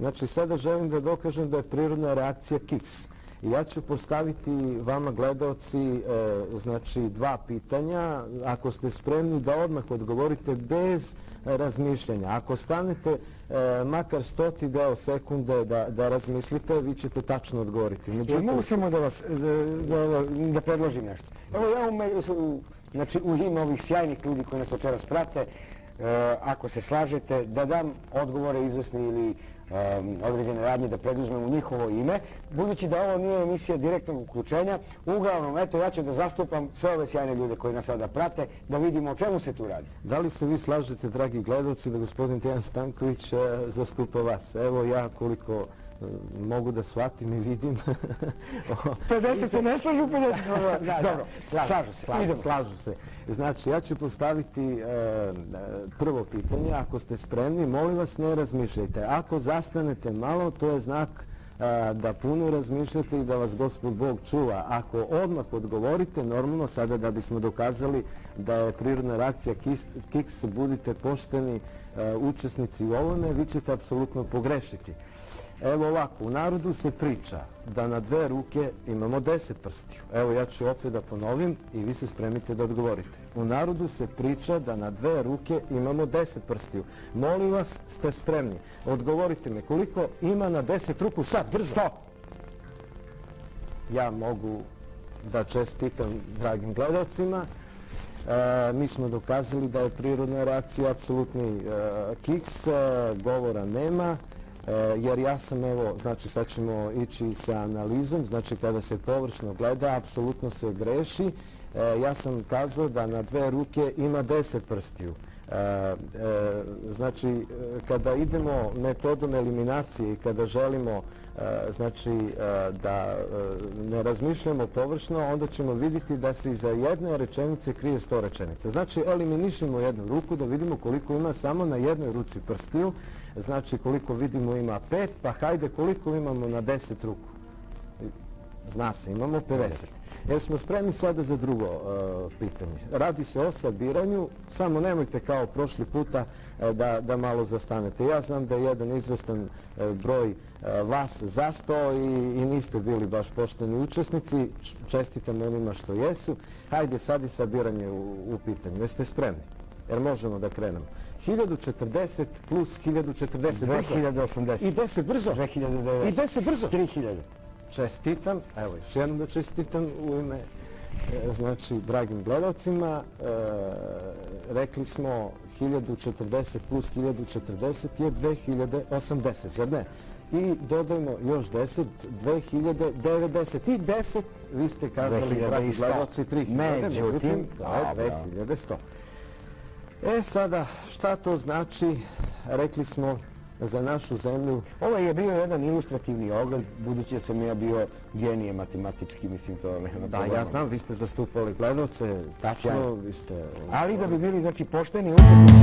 Znači, sada želim da dokažem da je prirodna reakcija kiks. I ja ću postaviti vama, gledaoci, znači, dva pitanja. Ako ste spremni da odmah odgovorite bez razmišljanja. Ako stanete makar 100 deo sekunde da razmislite, vi ćete tačno odgovoriti. Ja mogu samo da predložim nešto. Evo ja u ime ovih sjajnih ljudi koji nas večeras prate, ako se slažete, da dam odgovore izvesni ili određene radnje da preduzmem u njihovo ime, budući da ovo nije emisija direktnog uključenja. Uglavnom, eto, ja ću da zastupam sve ove sjajne ljude koji nas sada prate, da vidimo o čemu se tu radi. Da li se vi slažete, dragi gledalci, da gospodin Dejan Stanković zastupa vas? Evo ja koliko mogu da shvatim i vidim. 50 se ne slažu, 50 se... Dobro, slažu se. Znači, ja ću postaviti prvo pitanje. Ako ste spremni, molim vas, ne razmišljajte. Ako zastanete malo, to je znak da puno razmišljate i da vas Gospod Bog čuva. Ako odmah odgovorite, normalno sada da bismo dokazali da je prirodna reakcija kiks, budite pošteni učesnici u ovome, vi ćete apsolutno pogrešiti. Evo ovako, u narodu se priča da na dve ruke imamo 10 prstiju. Evo ja ću opet da ponovim i vi se spremite da odgovorite. U narodu se priča da na dve ruke imamo 10 prstiju. Molim vas, ste spremni. Odgovorite mi koliko ima na 10 ruku sad, brzo. 100. Ja mogu da čestitam dragim gledalcima. Mi smo dokazali da je prirodna reakcija apsolutni kiks, govora nema. Jer ja sam, evo, znači sad ćemo ići sa analizom, znači kada se površno gleda, apsolutno se greši. Ja sam kazao da na dve ruke ima 10 prstiju. Znači, kada idemo metodom eliminacije i kada želimo, znači, da ne razmišljamo površno, onda ćemo vidjeti da se iza jedne rečenice krije 100 rečenica. Znači, eliminišemo jednu ruku da vidimo koliko ima samo na jednoj ruci prstiju. Znači, koliko vidimo ima 5, pa hajde koliko imamo na 10 ruku. Zna se, imamo 50. Jer smo spremni sada za drugo pitanje. Radi se o sabiranju, samo nemojte kao prošli puta da malo zastanete. Ja znam da je jedan izvestan broj vas zastao i niste bili baš pošteni učesnici. Čestitam onima što jesu. Hajde sad i sabiranje u pitanju. Jeste spremni? Jer možemo da krenemo. 1040 plus 1040 brzo. 2080. I 10 brzo. 2090. I 10 brzo. 3000. Čestitam. Evo još jednom da čestitam u ime, znači, dragim gledalcima. Rekli smo 1040 plus 1040 je 2080, zar ne? I dodajmo još 10, 2090 i 10, vi ste kazali, dragi gledalci, 3000. Međutim, 2100. Sada, šta to znači, rekli smo, za našu zemlju? Ovo je bio jedan ilustrativni ogled, budući da sam ja bio genije matematički, mislim, to nema problema. Da, ja znam, vi ste zastupali gledalce, tačno, vi ste... Ali da bi bili, znači, pošteni učesnici,